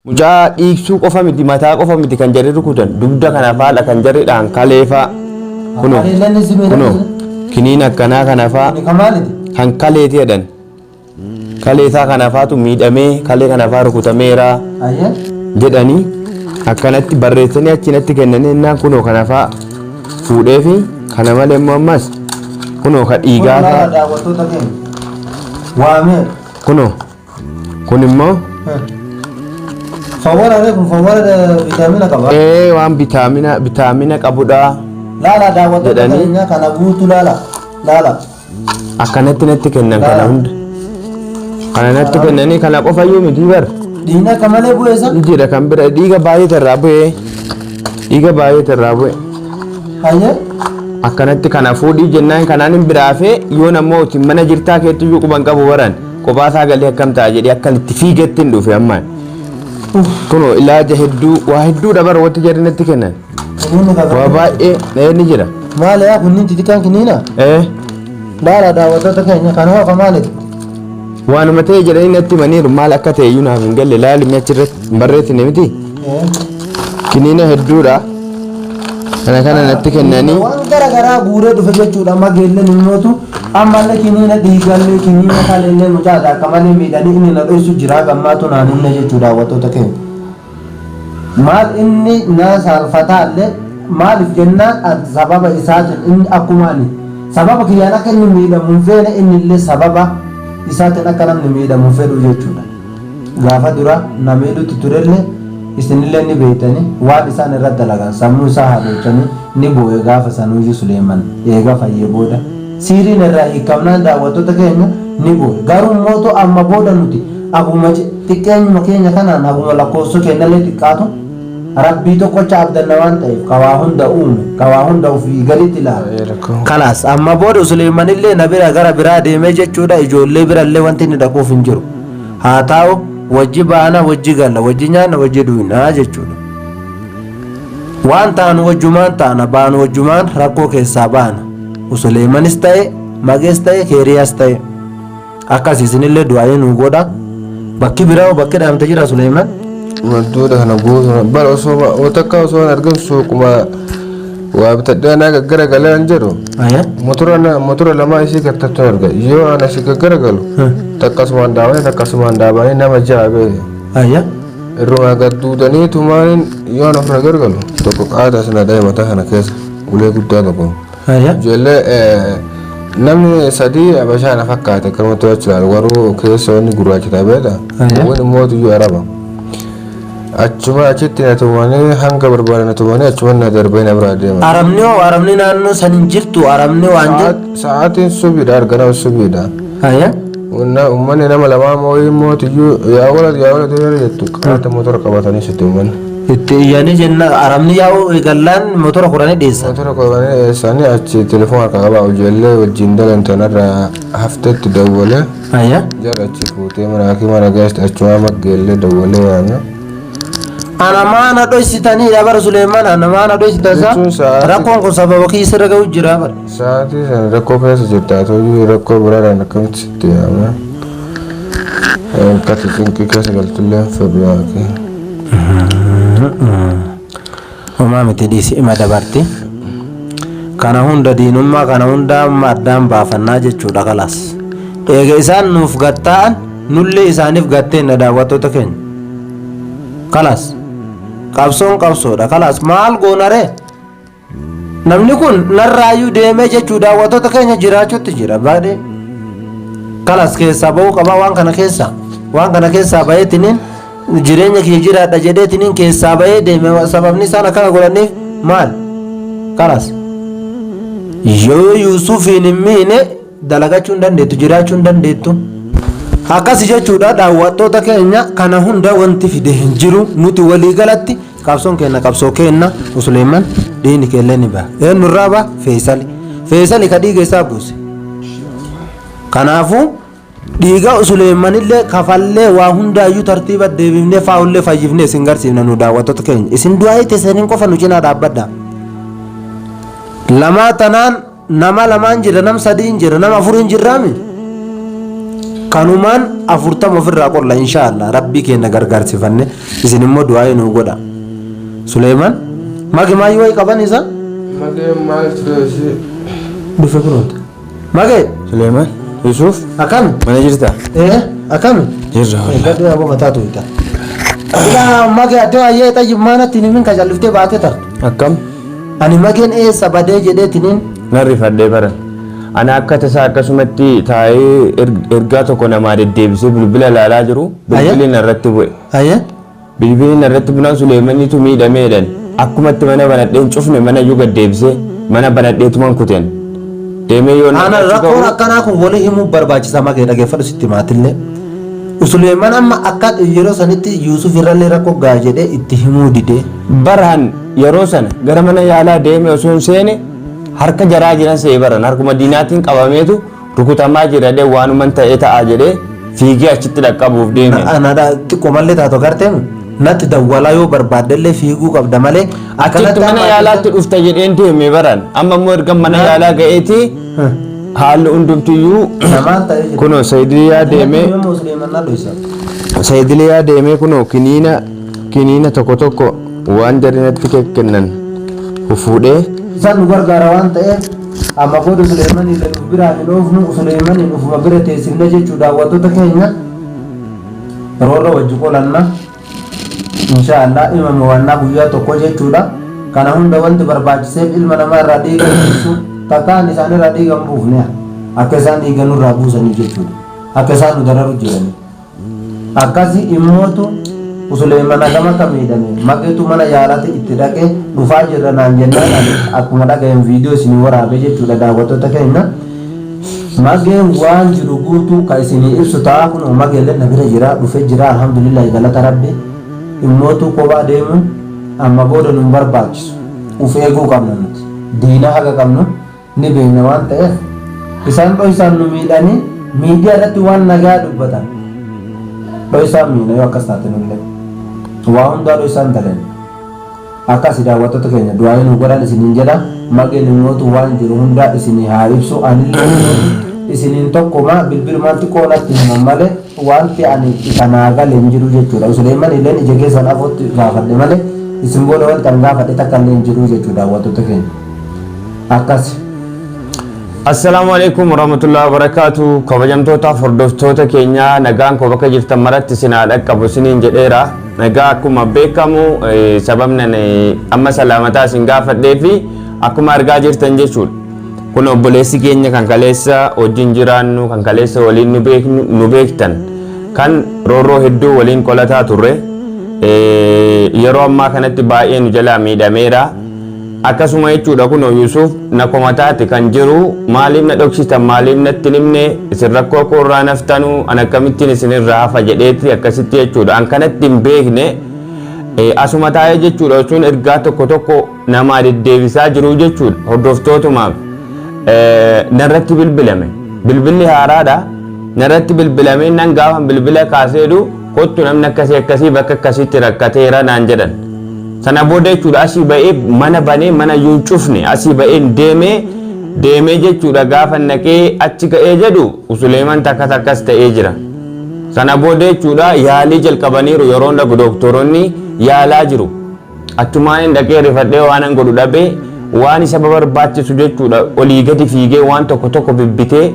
Mucaa dhiigsuu qofa miti mataa qofa miti kan jarri rukutan dugda kana faadha kan jarridhaan kaleefaa kunoo kiniin akkanaa kana faa kan kaleeti jedhan kaleesaa kana faatu miidhamee kalee kana faa rukutameera jedhanii akkanatti barreessanii achinatti kennanii innaan kunoo kana faa fuudhee fi kana malee immoo ammas kunoo ka dhiigaa faa kunoo kun immoo fawwara kun fawwara vitamina qaba waan vitamina qabudha lala daawwattoota keenya kana guutuu lala akkanatti natti kennan kana hunda kana natti kennanii kana qofayyuu miti bar dhiiga kamalee bu'eessa jira kan bira dhiiga baay'ee irraa bu'e dhiiga baay'ee irraa bu'e hayya akkanatti kana fuudhii jennaan kanaan hin biraafee yoo namooti mana jirtaa keetti iyyuu quban qabu baran qophaa galee akkam ta'a jedhee akkan itti fiigetti hin dhufe ammaan kunoo ilaaja hedduu waa hedduu dabar watti jarrinatti kennan waa baay'ee ni jira maal yaa kunniin xixiqqaan kiniina laala daawwattoota keenya kan hoofa maaliti waanuma ta'e jedhanii natti maniiru maal akka ta'e iyyuu naaf hin galle laalimi achirratti hin barreessine miti kiniina hedduudha kana natti kennanii waan garagaraa guuree dhufe jechuudha amma geelleen himmootu ammallee kiniina dhiigallee kiniina kaleellee mucaadha akka malee miidhanii inni na dhoysu jira gammaatu naan hinne jechuudha daawwattoota keenya maal inni na saalfataallee maaliif jennaan sababa isaatiin inni akkumaani sababa kiyyaan akka inni miidhamuun feene inni illee sababa isaatiin akka namni miidhamuun fedhu jechuudha gaafa dura na miidhutti turellee isinillee ni beeytanii waan isaan irratti dalagan sammuu isaa haadhochanii ni bu'e gaafa sanuuyyuu Suleeman eega fayyee booda siiriin irraa hiikamnaan daawwattoota keenya ni bu'e garuu mootu amma booda nuti akkuma xiqqeenyuma keenya kanaan akkuma lakkoofsa keenyallee xiqqaatu rabbii tokkocha abdanna waan ta'eef kawaa hunda uume kawaa hunda ofii galitti ilaala kalaas amma booda Suleeman illee na bira gara biraa deemee jechuudha ijoollee birallee wanti inni dhaquuf hin jiru haa ta'u wajji baana wajji galla wajji nyaanna wajji duwinaa jechuudha waan taanu wajjumaan taana baanu wajjumaan rakkoo keessaa baana Suleemanis ta'e magees ta'e keeriyaas ta'e akkas isinillee du'aayee nu godha bakki biraa bakki dhaamte jira Suleeman wantoota kana guutuu bara osoo takka osoo argan suuquma waa bitadhaa naa gaggara galaan jedhu motora lama isii gartattu arga yoo ana si gaggara galu takkasumaan dhaabanii nama jaabee irruma gadduudanii tumaaniin yoo na fira gargalu tokko qaata sana dha'e mataa kana keessa ulee guddaa tokko ijoollee namni sadii abashaana fakkaate kan wanti wachilaal waruu keessa wanni gurraachita beeta wani mootu iyyuu araba achuma achitti na tumanii hanga barbaadan na tumanii achuma na darbee na biraa deema aramni naannoo san hin jirtu aramni waan jiru sa'aatiin subiidha argana subiidha ummanni nama lamaa mooyii mootiyyuu yaa wala deemee jettu qaata motora qabatanii sitti ummanni itti iyyanii jenna aramni yaa'u eegallaan motora kudhanii dhiyeessan motora kudhanii dhiyeessanii achi telefoon harka qabaa ijoollee wajjin dalantanarraa haftetti dawwalee jara achi fuutee mana hakiima nagaasti achuma maggeellee dawwalee yaana anamaana dhoysitanii bara Suleeman anamaana dhoysitasa rakkoon kun sababa kiisa raga jira bara sa'aatii sana rakkoo keessa jirta ta'uu rakkoo biraadhaan akkamitti sitti yaama kati cinqii keessa galtullee fedhu yaaqee homaa miti dhiisi ima dabarti kana hunda diinummaa kana hunda addaan baafannaa jechuudha kalaas eega isaan nuuf gatta'an nullee isaaniif gatteenna daawwattoota keenya kalaas qabsoon qabsoodha kalaas maal goonare namni kun narraayyuu deemee jechuu daawwattoota keenya jiraachuutti jira baadhee kalaas keessaa ba'uu qaba waan kana keessaa ba'eetiniin jireenya kiyya jiraadha jedheetiniin keessaa ba'ee deeme sababni isaan akkana godhaniif maal kalaas yoo Yuusufiin hin miine dalagachuu hin dandeettu jiraachuu hin dandeettu akkasi jechuudha daawwattoota keenya kana hunda wanti fide hin jiru nuti walii galatti qabsoon keenya qabsoo kenna Suleeman diini keellee ni ba'a eenyurraa ba'a Feesali ka dhiiga isaa buuse kanaafuu dhiiga Suleeman illee kafallee waa hundaayyuu tartiiba deebifnee faa'ullee fayyifnee isin garsiifna nu daawwattoota keenya isin du'aa itti isiniin qofa nu cinaa dhaabbadha lamaa tanaan nama lamaan jira nam sadiin jira nama afuriin jirraami kanumaan 40 ofirraa qolla inshaallah rabbii keenya gargaarsifanne isin immoo du'aa nu godha Suleeman magi maayi way qaban isa Mage maal ture dhufe biroota mage Suleeman Yusuf akam mana jirta akam jirra gadi abo mataatu ita ila mage ate ayee tayyib maana tinimin ka jalliftee baate tar akkam ani mageen eessa badee jedhee tinin narri fadhee baran ana akka tasaa akkasumatti taa'ee ergaa tokko namaa deddeebisee bilbila ilaalaa jiru bilbilli narratti bu'e ayee bilbilli narratti bunaan Suleemaniitu miidhameedhan akkumatti mana banadheen cufne mana iyyuu gaddeebisee mana banadheetuman kuteen deemee yoo ana rakkoon akkanaa kun walii himuu barbaachisa magee dhageeffadhu sitti maatillee Suleeman amma akka yeroo sanitti Yuusuf irrallee rakkoo gaa jedhee itti himuu didee baraan yeroo sana gara mana yaalaa deeme osoo hin seene harka jaraa jiran see baran harkuma diinaatiin qabameetu rukutamaa jira dee waanuman ta'ee ta'a jedhee fiigee achitti dhaqqabuuf deeme. Ana xiqqoo mallee taatu garteemu natti dawwalaa yoo barbaaddellee fiiguu qabda malee achitti mana yaalaatti dhufta jedheen deeme baran amma immoo erga mana yaalaa ga'eeti haalli hundumtiyyuu kunoo Saayidiliyaa deemee Saayidiliyaa deemee kunoo kiniina tokko tokko waan jarinatti kennan fuudhee isaan nu gargaara waan ta'eef amma booda Suleeman illee nu biraa hin oofnu Suleeman ufuma bira teessifne jechuudha daawwattoota keenya roorra wajji qolanna inshaallah imama wannaa guyyaa tokko jechuudha kana hunda wanti barbaachiseef ilma namaa irraa dhiiga buusu takkaan isaan irraa dhiiga hin buufne akka isaan dhiiga nurraa buusanii jechuudha akka isaan nu dararu jirani akkasi immootu Suleeman agama akka miidhame mageetu mana yaalaatti itti dhaqee dhufaa jirra naan jennaan akkuma dhagayen viidiyoo isinii waraabe jechuudha daawwattoota keenya mageen waan jiru guutuu ka isinii ibsu ta'a kun mageellee na bira jira dhufe jira alhamdulillah galata rabbi immootu kophaa deemu amma booda nu barbaachisu uf eeguu qabna nuti diina haga qabnu ni beekna waan ta'eef isaan dho'isaan nu miidhanii miidiyaa irratti waan nagaa dubbatan dho'isaan miina yoo akkas taate nullee waa hundaa dho'isaan taleen akkas daawwattoota keenya du'aa nu godhan isiniin jedha mageen immootu waan jiru hundaa isinii haa ibsu anillee isiniin tokkuma bilbilumaan xiqqoo natti himan malee wanti ani kanaa galee hin jiru jechuudha Suleeman illeen ija keessan afootti gaafadhe malee isin booda wanti an gaafadhe takka illee hin jiru jechuudha daawwattoota keenya akkas. Assalamu alaikum warahmatullahi wabarakatuh kabajamtoota hordoftoota keenya nagaan koo bakka jirtan maratti sinaa dhaqqabu isiniin jedheera nagaa akkuma beekamu sababni amma salaamataa isin gaafadhee fi akkuma argaa jirtan jechuudha kun obboleessi keenya kan kaleessa wajjin jiraannu kan kaleessa waliin nu beektan kan roorroo hedduu waliin qolataa turre yeroo ammaa kanatti baay'ee nu jalaa miidhameera akkasuma jechuudha kun Yusuf na komataati kan jiru maaliif na dhoksitan maaliif natti himne isin rakkoo koorraa naftanu an akkamittiin isinirraa hafa jedheeti akkasitti jechuudha an kanatti hin beekne asuma taa'ee jechuudha sun ergaa tokko tokko namaa deddeebisaa jiru jechuudha hordoftootumaaf narratti bilbilame bilbilli haaraadha narratti bilbilame nan gaafa bilbila kaaseedu kottu namni akkasii bakka akkasitti rakkateera naan jedhan sana booda jechuudha asii ba'ee mana banee mana yuun cufne asii ba'ee deemee jechuudha gaafa naqee achi ga'ee jedhu Suleeman takkas ta'ee jira sana booda jechuudha yaalii jalqabaniiru yeroo dhaqu doktoroonni yaalaa jiru achumaan dhaqee rifadhee waan godhu dhabee waan isa barbaachisu jechuudha olii gadi fiigee waan tokko tokko bibbitee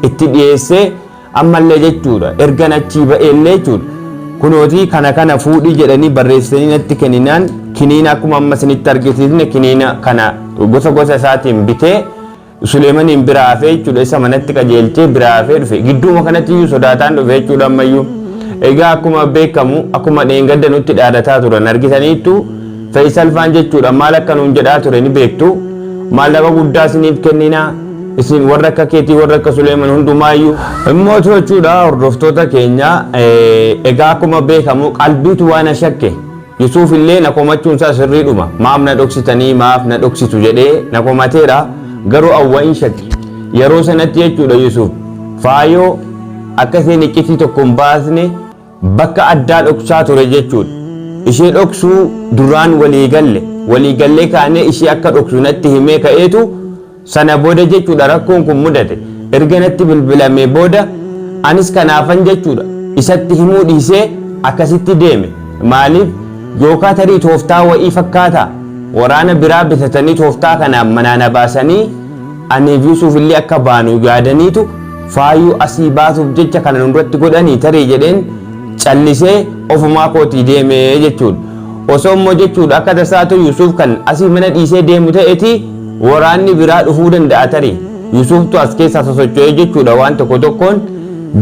itti dhiyeessee ammallee jechuudha ergan achii ba'eellee jechuudha kunooti kana fuudhii jedhanii barreessanii natti kenninaan kiniina akkuma amma isinitti argisiisne kiniina kana gosa isaatiin bitee Suleemaniin biraa hafee jechuudha isa manatti qajeelchee biraa hafee dhufe gidduuma kanatti iyyuu sodaataan dhufe jechuudha ammayyuu egaa akkuma beekamu akkuma dheengadda nutti dhaadataa turan argitaniittu Faisal Faan jechuudha maal akka nuun jedhaa ture ni beektu maallaqa guddaa isiniif kenninaa isin warra akka keetii warra akka Suleeman hundumaayyuu immoo jechuudha hordoftoota keenya egaa akkuma beekamu qalbiitu waan shakke Yusuf illee na komachuun isaa sirriidhuma maaf na dhoksitanii maaf na dhoksitu jedhee na komateera garuu awwa'in shakki yeroo sanatti jechuudha Yusuf faayoo akka isheen iccitii tokko hin baasne bakka addaa dhoksaa ture jechuudha ishee dhoksuu duraan waliigallee kaanee ishee akka dhoksu natti himee ka'eetu sana booda jechuudha rakkoon kun mudate erga natti bilbilamee booda anis kanaafan jechuudha isatti himuu dhiisee akkasitti deeme maaliif yookaa tarii tooftaa wa'ii fakkaata waraana biraa bitatanii tooftaa kanaan manaana baasanii aniif Yuusuf illee akka baanu yaadaniitu faayyuu asii baasuuf jecha kana nurratti godhanii tarii jedheen callisee ofumaa kootii deeme jechuudha osoo immoo jechuudha akka tasaatu Yuusuf kan asii mana dhiisee deemu ta'eeti waraanni biraa dhufuu danda'a tarii Yuusuftu as keessa sosocho'ee jechuudha waan tokko tokkoon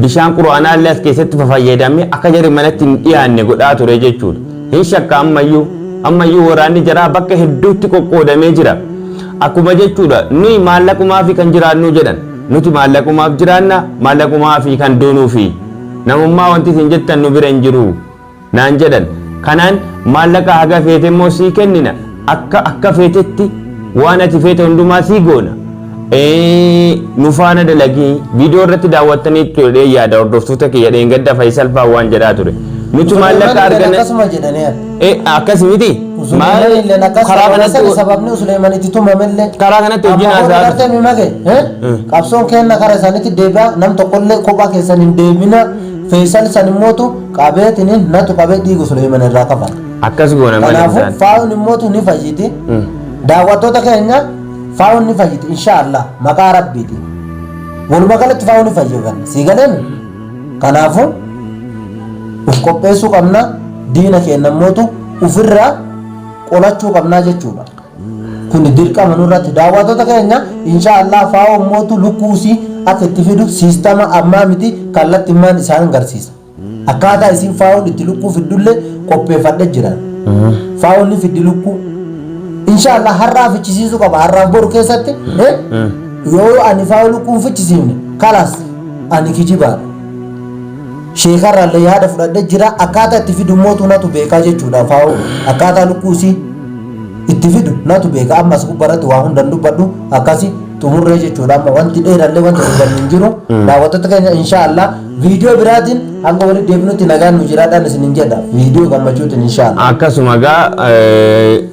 bishaan quraanaa illee as keessatti fayyadamee akka jarri manatti hin dhiyaanne godhaa ture jechuudha hin shakka ammayyuu waraanni jaraa bakka hedduutti qoqqoodamee jira akkuma jechuudha nuyi maallaqumaa fi kan jiraannu jedhan nuti maallaqumaaf jiraanna maallaqumaa fi kan doonuu fi namummaa wanti isin jettan nu bira hin jiru naan jedhan kanaan maallaqa haga feete immoo sii kennina akka feetetti waan ati feete hundumaa sii goona nu faana dalagii viidiyoo irratti daawwattanii ture yaada hordoftoota kiyya dheengadda Faisal fa'aa waan jedhaa ture nuti maallaqa arganna akkasuma jedhanii akkas miti karaa kanatti sababni Suleemanitti tumamellee karaa kanatti hojii naasaa gartee mimage qabsoon kenna karaa isaaniitti deebi'a nam tokkollee kophaa keessan hin deebina Faisal san immootu qabeetini natu qabee dhiigu Suleeman irraa qaban akkas goona malee kanaafuu faa'uun immootu ni fayyiti daawwattoota keenya faa'uun ni fayyiti inshaallah maqaa rabbiiti walumaa galatti faa'uun ni fayyifan sii galeen kanaafuu uf qopheessuu qabna diina keenya immootu ufirraa qolachuu qabnaa jechuudha kun dirqama nurratti daawwattoota keenya inshaallah faa'uu immootu lukkuusii akka itti fidu siistama ammaa miti kallatti immaan isaan agarsiisa akkaataa isin faa'uun itti lukkuu fiddullee qopheeffadhe jiran faa'uun ni fiddi lukkuu inshaallah har'aa fichisiisuu qaba har'aaf boru keessatti yoo ani faa'uu lukkuun fichisiifne kalaas ani kijibaadha sheekarraallee yaada fudhadhe jira akkaataa itti fidu mootu natu beekaa jechuudha faa'uu akkaataa lukkuusii itti fidu natu beeka ammas gubbaratti waa hundan dubbadhu akkasi xumurree jechuudha amma wanti dheerallee wanti dubbannu hin jiru daawwattoota keenya inshaallah viidiyoo biraatiin hanga walitti deebinutti nagaan nu jiraadhaan isinin jedha viidiyoo gammachuutiin inshaallah akkasuma gaa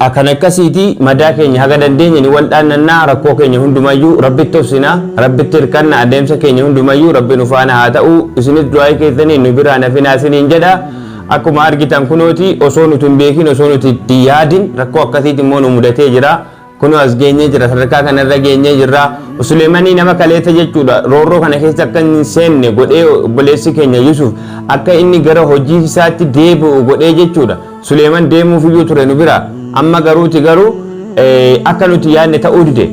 akkan akkasiiti madaa keenya haga dandeenye ni wal dhaannannaa rakkoo keenya hundumayyuu rabbitti obsinaa rabbitti hirkanna adeemsa keenya hundumayyuu rabbi nu faana haa ta'u isinis du'aa keessanii nu biraa nafinaa isiniin jedha akkuma argitan kunooti osoo nuti hin beekin osoo nuti itti yaadin rakkoo akkasiiti immoo nu mudatee jira kuno as geenyee jira sadarkaa kanarra geenyee jirra Suleemanii nama kaleessa jechuudha roorroo kana keessa akka hin seenne godhee obboleessi keenya Yusuf akka inni gara hojii isaatti deebi'u godhee jechuudha Suleeman deemuuf iyyuu ture nu bira amma garuu akka nuti yaadne ta'uu dide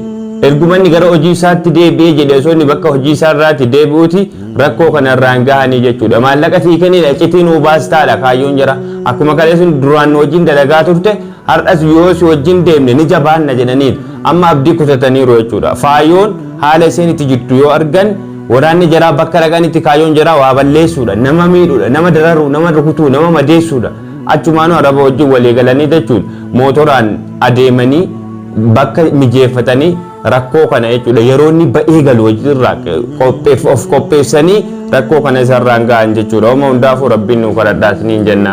ergumanni gara hojii isaatti deebi'ee jedhe osoo inni bakka hojii isaarraatti deebi'uuti rakkoo kanarraan gahanii jechuudha maallaqa sii kennidha citii nuu baastaadha kaayyoon jira akkuma kaleessi duraan wajjin dalagaa turte har'as yoo si wajjin deemne ni jabaanna jedhaniin amma abdii kutataniiru jechuudha faayyoon haala isheen itti jirtu yoo argan waraanni jaraa bakka dhaqanitti kaayyoon jaraa waa balleessuudha nama miidhuudha nama dararuu nama rukutuu nama madeessuudha achumaanuu araba wajjin walii galanii jechuudha mootoraan adeemanii bakka mijeeffatanii rakkoo kana jechuudha yeroo inni ba'ee galu wajjirraa of qopheessanii rakkoo kana isarraan ga'an jechuudha. Oma hundaafuu rabbiin nu kadhadhaa isiniin jenna.